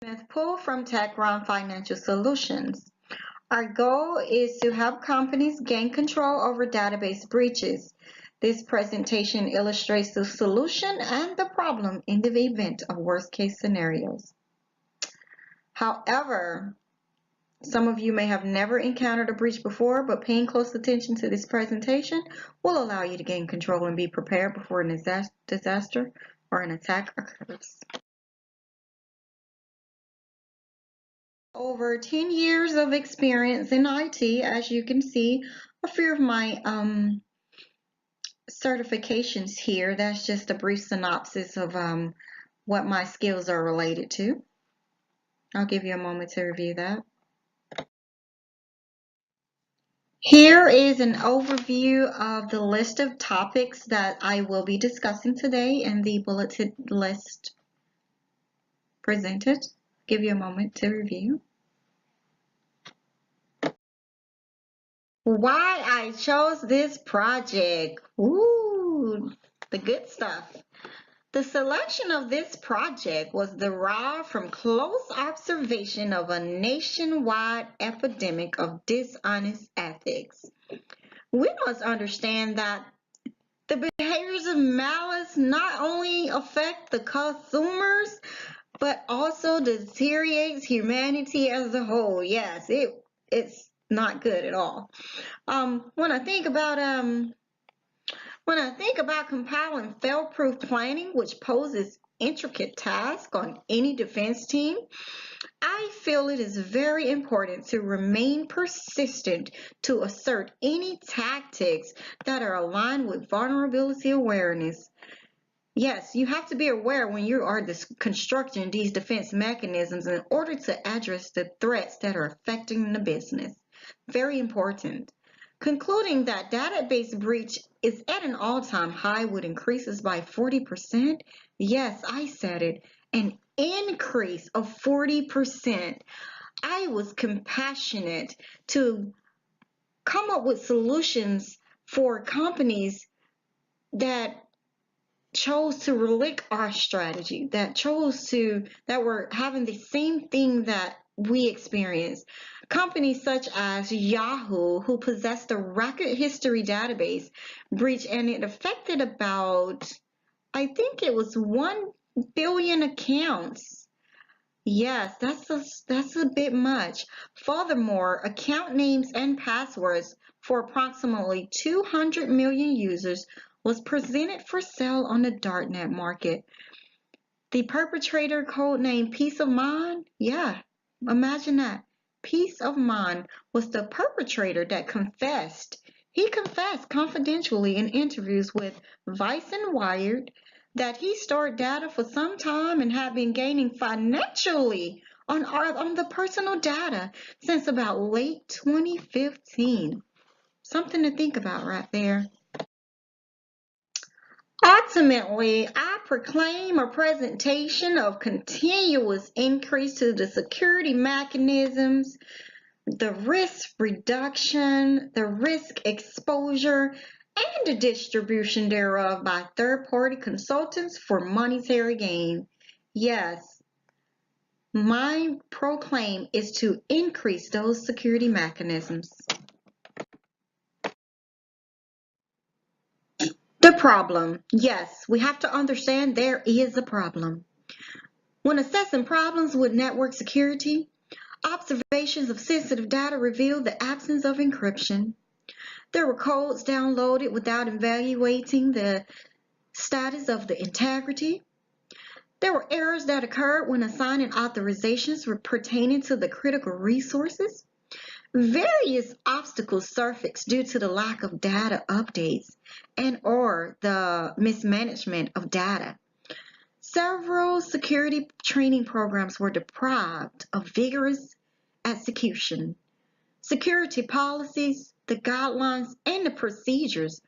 Kenneth Poole from Tehran Financial Solutions. Our goal is to help companies gain control over database breaches. This presentation illustrates the solution and the problem in the event of worst-case scenarios. However, some of you may have never encountered a breach before, but paying close attention to this presentation will allow you to gain control and be prepared before a disaster or an attack occurs. Over 10 years of experience in IT, as you can see, a few of my certifications here. That's just a brief synopsis of what my skills are related to. I'll give you a moment to review that. Here is an overview of the list of topics that I will be discussing today in the bulleted list presented. Give you a moment to review. Why I chose this project. Ooh, the good stuff. The selection of this project was derived from close observation of a nationwide epidemic of dishonest ethics. We must understand that the behaviors of malice not only affect the consumers, but also deteriorates humanity as a whole. Yes, it's not good at all. When I think about compiling fail-proof planning, which poses intricate tasks on any defense team, I feel it is very important to remain persistent to assert any tactics that are aligned with vulnerability awareness. Yes, you have to be aware when you are constructing these defense mechanisms in order to address the threats that are affecting the business. Very important. Concluding that database breach is at an all-time high with increases by 40%. Yes, I said it, an increase of 40%. I was compassionate to come up with solutions for companies that chose to relic our strategy, that were having the same thing that we experienced. Companies such as Yahoo, who possessed a record history database breach, and it affected about, I think it was 1 billion accounts. Yes, that's a bit much. Furthermore, account names and passwords for approximately 200 million users was presented for sale on the darknet market. The perpetrator, codenamed Peace of Mind, yeah, imagine that. Peace of Mind was the perpetrator that confessed. He confessed confidentially in interviews with Vice and Wired that he stored data for some time and had been gaining financially on the personal data since about late 2015. Something to think about right there. Ultimately, I proclaim a presentation of continuous increase to the security mechanisms, the risk reduction, the risk exposure, and the distribution thereof by third-party consultants for monetary gain. Yes, my proclaim is to increase those security mechanisms. The problem. Yes, we have to understand there is a problem. When assessing problems with network security, observations of sensitive data revealed the absence of encryption. There were codes downloaded without evaluating the status of the integrity. There were errors that occurred when assigning authorizations pertaining to the critical resources. Various obstacles surfaced due to the lack of data updates and/or the mismanagement of data. Several security training programs were deprived of vigorous execution. Security policies, the guidelines, and the procedures,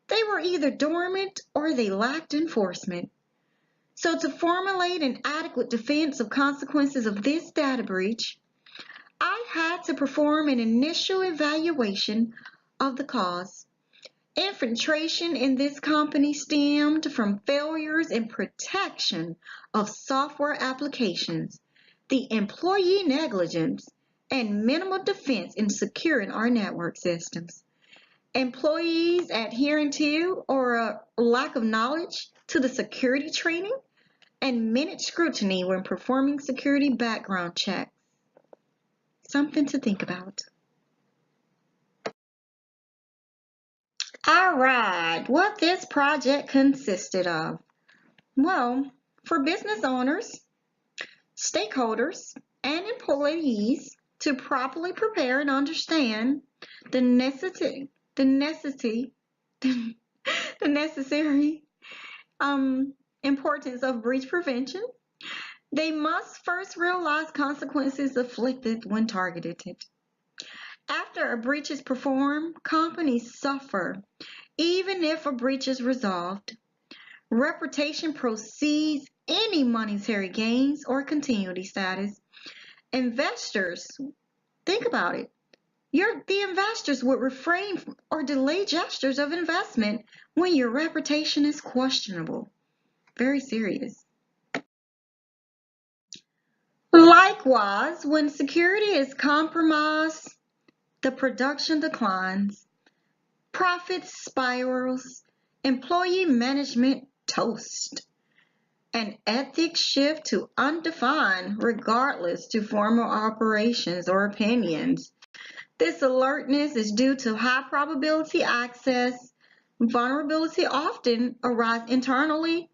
they were either dormant or they lacked enforcement. So to formulate an adequate defense of consequences of this data breach, I had to perform an initial evaluation of the cause. Infiltration in this company stemmed from failures in protection of software applications. the employee negligence, and minimal defense in securing our network systems. Employees adhering to or a lack of knowledge to the security training and minute scrutiny when performing security background checks. Something to think about. All right, what this project consisted of. Well, for business owners, stakeholders, and employees to properly prepare and understand the necessity, the necessity, the necessary importance of breach prevention, they must first realize consequences afflicted when targeted. After a breach is performed, companies suffer, even if a breach is resolved. Reputation precedes any monetary gains or continuity status. Investors, think about it. The investors would refrain from or delay gestures of investment when your reputation is questionable. Very serious. Likewise, when security is compromised, the production declines, profits spirals, employee management toast, and ethics shift to undefined regardless to formal operations or opinions. This alertness is due to high probability access. Vulnerability often arise internally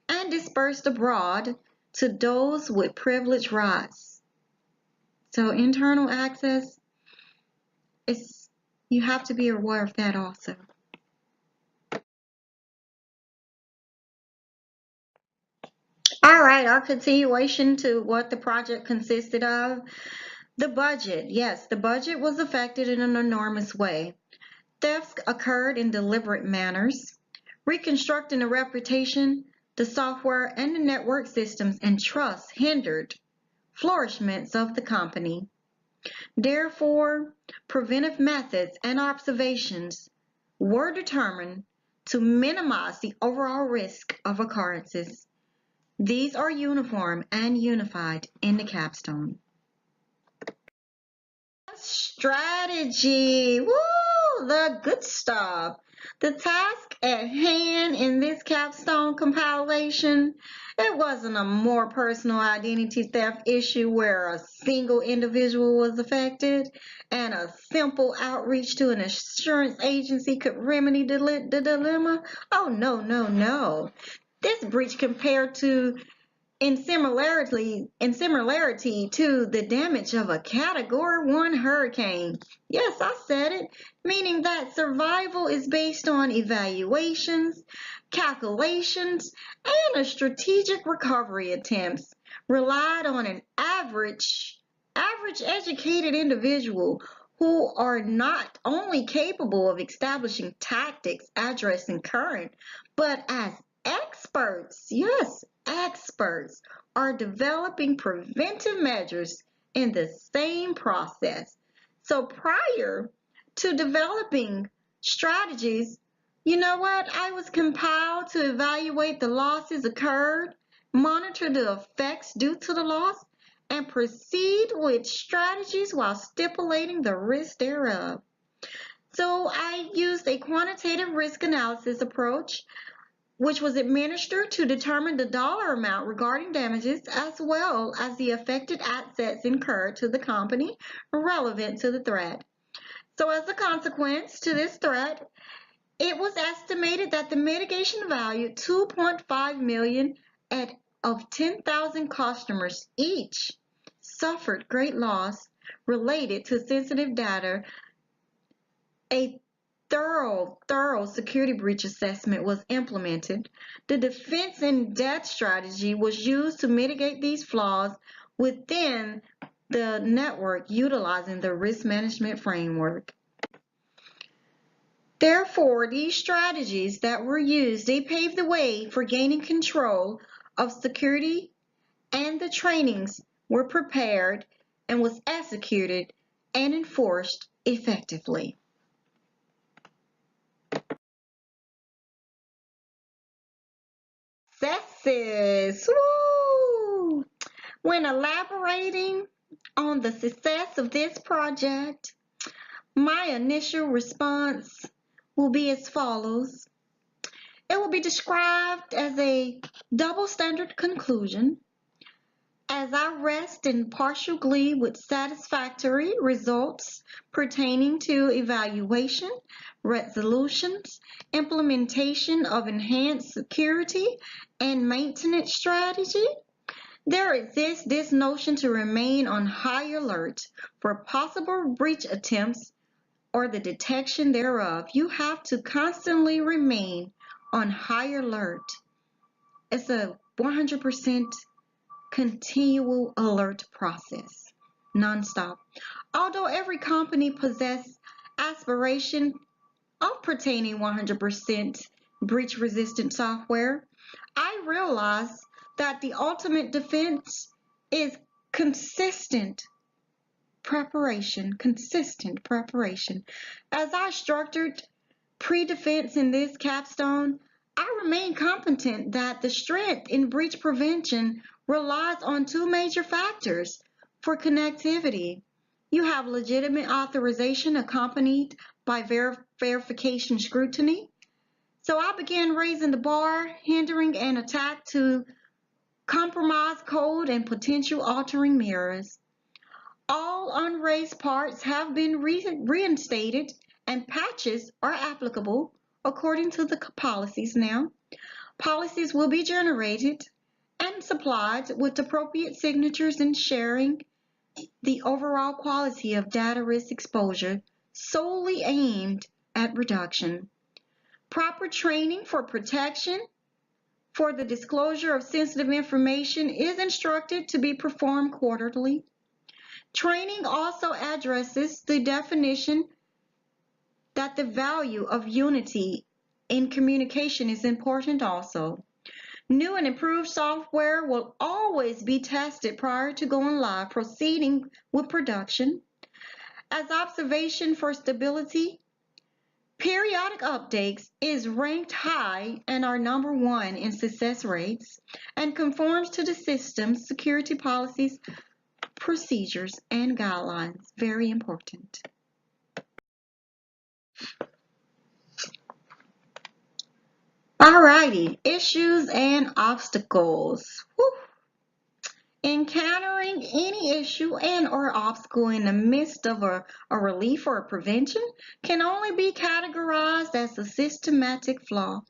and dispersed abroad to those with privilege rights. So internal access is, you have to be aware of that also. All right, our continuation to what the project consisted of. The budget. Yes, the budget was affected in an enormous way. Thefts occurred in deliberate manners. Reconstructing the reputation, the software, and the network systems and trust hindered flourishments of the company. Therefore, preventive methods and observations were determined to minimize the overall risk of occurrences. These are uniform and unified in the capstone. Strategy. Woo! The good stuff. The task at hand in this capstone compilation, it wasn't a more personal identity theft issue where a single individual was affected and a simple outreach to an insurance agency could remedy the dilemma. Oh, no, no, no. This breach compared to in similarity to the damage of a Category 1 hurricane. Yes, I said it, meaning that survival is based on evaluations, calculations, and a strategic recovery attempts relied on an average educated individual who are not only capable of establishing tactics addressing current, but as experts, yes, experts are developing preventive measures in the same process. So prior to developing strategies, you know what? I was compelled to evaluate the losses occurred, monitor the effects due to the loss, and proceed with strategies while stipulating the risk thereof. So I used a quantitative risk analysis approach which was administered to determine the dollar amount regarding damages as well as the affected assets incurred to the company relevant to the threat. So as a consequence to this threat, it was estimated that the mitigation value 2.5 million of 10,000 customers each suffered great loss related to sensitive data. A thorough security breach assessment was implemented. The defense in depth strategy was used to mitigate these flaws within the network utilizing the risk management framework. Therefore, these strategies that were used, they paved the way for gaining control of security, and the trainings were prepared and was executed and enforced effectively. Successes! Woo! When elaborating on the success of this project, my initial response will be as follows. It will be described as a double standard conclusion, as I rest in partial glee with satisfactory results pertaining to evaluation, resolutions, implementation of enhanced security, and maintenance strategy. There exists this notion to remain on high alert for possible breach attempts or the detection thereof. You have to constantly remain on high alert. It's a 100% continual alert process, nonstop. Although every company possesses aspiration of pertaining 100% breach resistant software, I realize that the ultimate defense is consistent preparation. As I structured pre-defense in this capstone, I remain competent that the strength in breach prevention relies on two major factors. For connectivity, you have legitimate authorization accompanied by verification scrutiny. So I began raising the bar, hindering an attack to compromise code and potential altering mirrors. All unraised parts have been reinstated and patches are applicable according to the policies now. Policies will be generated and supplied with appropriate signatures and sharing the overall quality of data risk exposure solely aimed at reduction. Proper training for protection for the disclosure of sensitive information is instructed to be performed quarterly. Training also addresses the definition that the value of unity in communication is important also. New and improved software will always be tested prior to going live, proceeding with production. As observation for stability, periodic updates is ranked high and are #1 in success rates and conforms to the system's security policies, procedures, and guidelines. Very important. Alrighty, issues and obstacles. Whew. Encountering any issue and or obstacle in the midst of a relief or a prevention can only be categorized as a systematic flaw.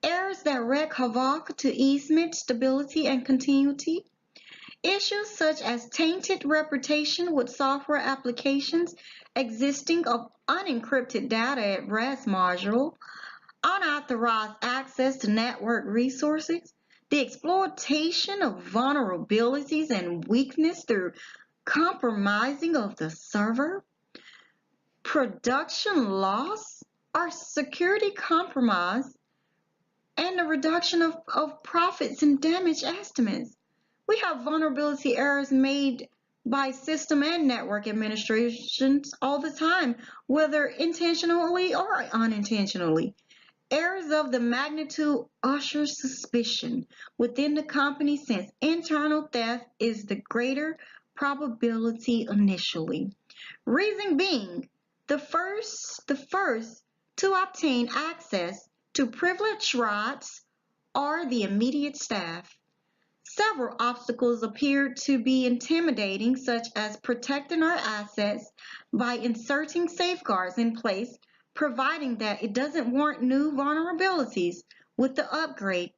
Errors that wreak havoc to easement, stability, and continuity. Issues such as tainted reputation with software applications existing of unencrypted data at rest module, unauthorized access to network resources, the exploitation of vulnerabilities and weakness through compromising of the server, production loss or security compromise, and the reduction of profits and damage estimates. We have vulnerability errors made by system and network administrations all the time, whether intentionally or unintentionally. Errors of the magnitude usher suspicion within the company since internal theft is the greater probability initially. Reason being, the first to obtain access to privileged rights are the immediate staff. Several obstacles appear to be intimidating, such as protecting our assets by inserting safeguards in place, providing that it doesn't warrant new vulnerabilities with the upgrade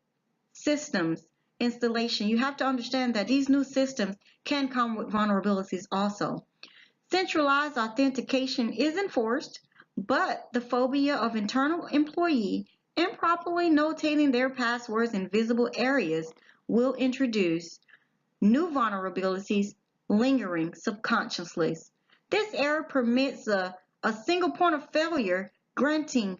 systems installation. You have to understand that these new systems can come with vulnerabilities also. Centralized authentication is enforced, but the phobia of internal employee improperly notating their passwords in visible areas will introduce new vulnerabilities lingering subconsciously. This error permits a single point of failure granting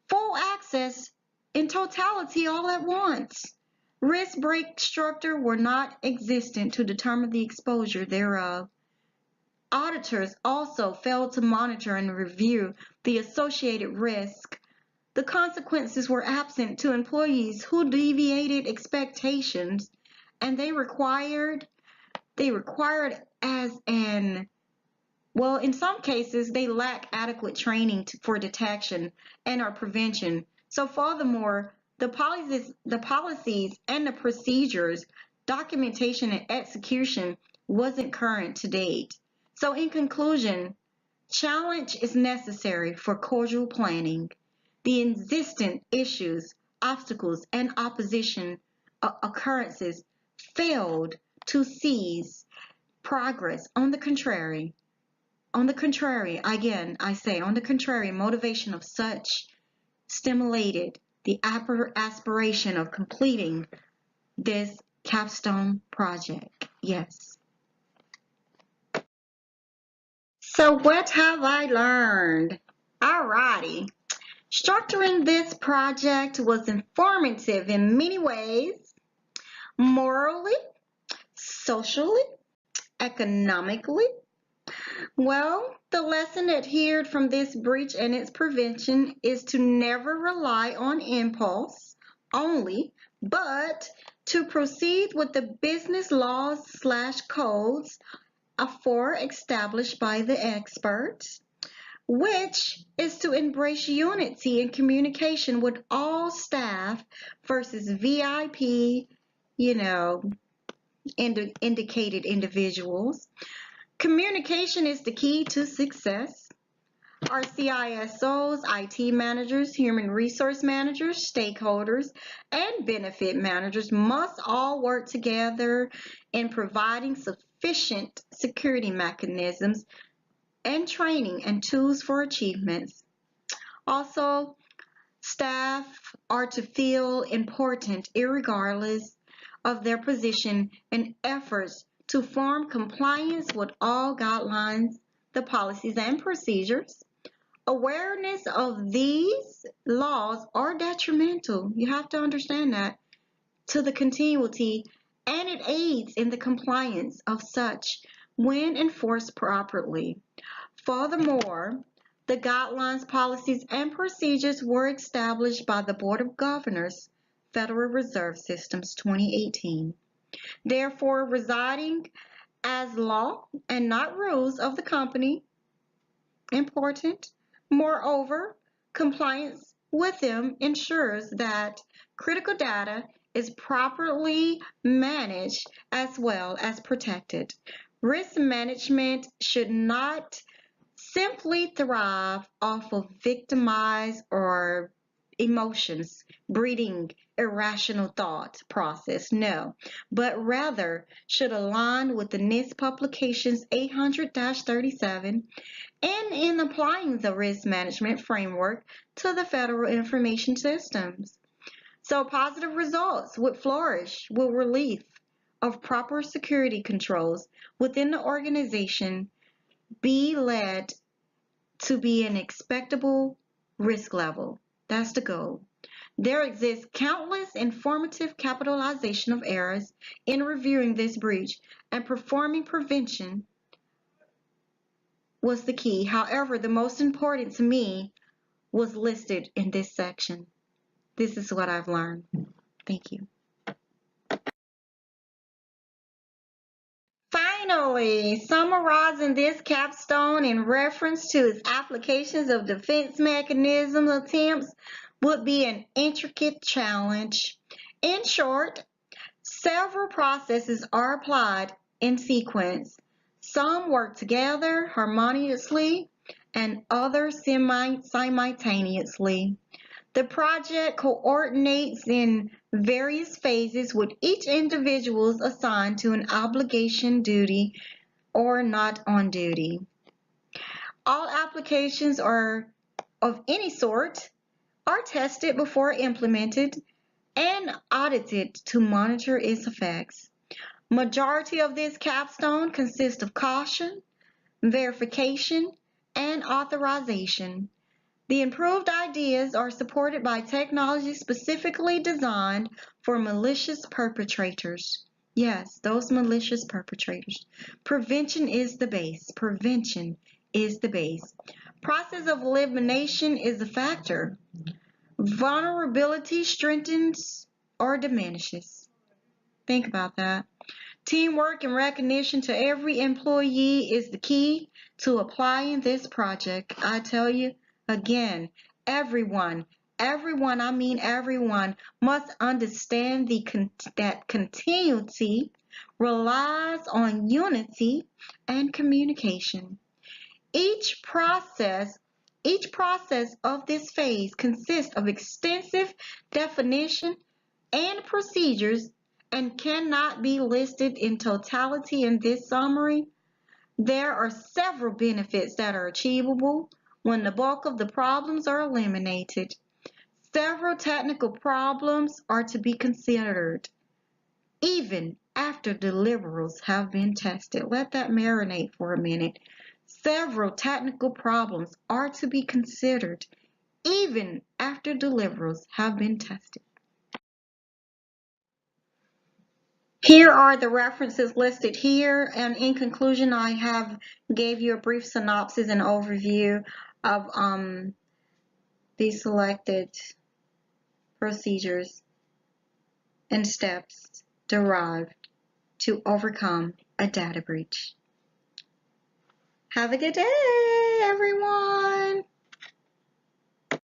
full access in totality all at once. Risk break structure were not existent to determine the exposure thereof. Auditors also failed to monitor and review the associated risk. The consequences were absent to employees who deviated expectations, and they required they required as an well, in some cases, they lack adequate training for detection and or prevention. So furthermore, the policies and the procedures, documentation and execution wasn't current to date. So in conclusion, challenge is necessary for causal planning. The existing issues, obstacles, and opposition occurrences failed to seize progress. On the contrary, again, I say, on the contrary, motivation of such stimulated the aspiration of completing this capstone project. Yes. So what have I learned? Alrighty. Structuring this project was informative in many ways, morally, socially, economically. Well, the lesson adhered from this breach and its prevention is to never rely on impulse only, but to proceed with the business laws/codes afore established by the experts, which is to embrace unity and communication with all staff versus VIP, you know, indicated individuals. Communication is the key to success. Our CISOs, IT managers, human resource managers, stakeholders, and benefit managers must all work together in providing sufficient security mechanisms and training and tools for achievements. Also, staff are to feel important irregardless of their position in efforts to form compliance with all guidelines, the policies and procedures. Awareness of these laws are detrimental. You have to understand that to the continuity, and it aids in the compliance of such when enforced properly. Furthermore, the guidelines, policies, and procedures were established by the Board of Governors, Federal Reserve Systems 2018. Therefore, residing as law and not rules of the company, important. Moreover, compliance with them ensures that critical data is properly managed as well as protected. Risk management should not simply thrive off of victimized or emotions, breeding irrational thought process. No, but rather should align with the NIST publications 800-37 and in applying the risk management framework to the federal information systems. So positive results would flourish with relief of proper security controls within the organization be led to be an expectable risk level. That's the goal. There exists countless informative capitalization of errors in reviewing this breach, and performing prevention was the key. However, the most important to me was listed in this section. This is what I've learned. Thank you. Finally, summarizing this capstone in reference to its applications of defense mechanism attempts would be an intricate challenge. In short, several processes are applied in sequence. Some work together harmoniously and others simultaneously. The project coordinates in various phases with each individual assigned to an obligation, duty, or not on duty. All applications are of any sort are tested before implemented and audited to monitor its effects. Majority of this capstone consists of caution, verification, and authorization. The improved ideas are supported by technology specifically designed for malicious perpetrators. Yes, those malicious perpetrators. Prevention is the base. Prevention is the base. Process of elimination is a factor. Vulnerability strengthens or diminishes. Think about that. Teamwork and recognition to every employee is the key to applying this project. I tell you again, everyone, I mean everyone, must understand that continuity relies on unity and communication. Each process, each process of this phase consists of extensive definition and procedures and cannot be listed in totality in this summary. There are several benefits that are achievable when the bulk of the problems are eliminated. Several technical problems are to be considered, even after deliverables have been tested. Let that marinate for a minute. Several technical problems are to be considered, even after deliverables have been tested. Here are the references listed here, and in conclusion, I have gave you a brief synopsis and overview of the selected procedures and steps derived to overcome a data breach. Have a good day, everyone.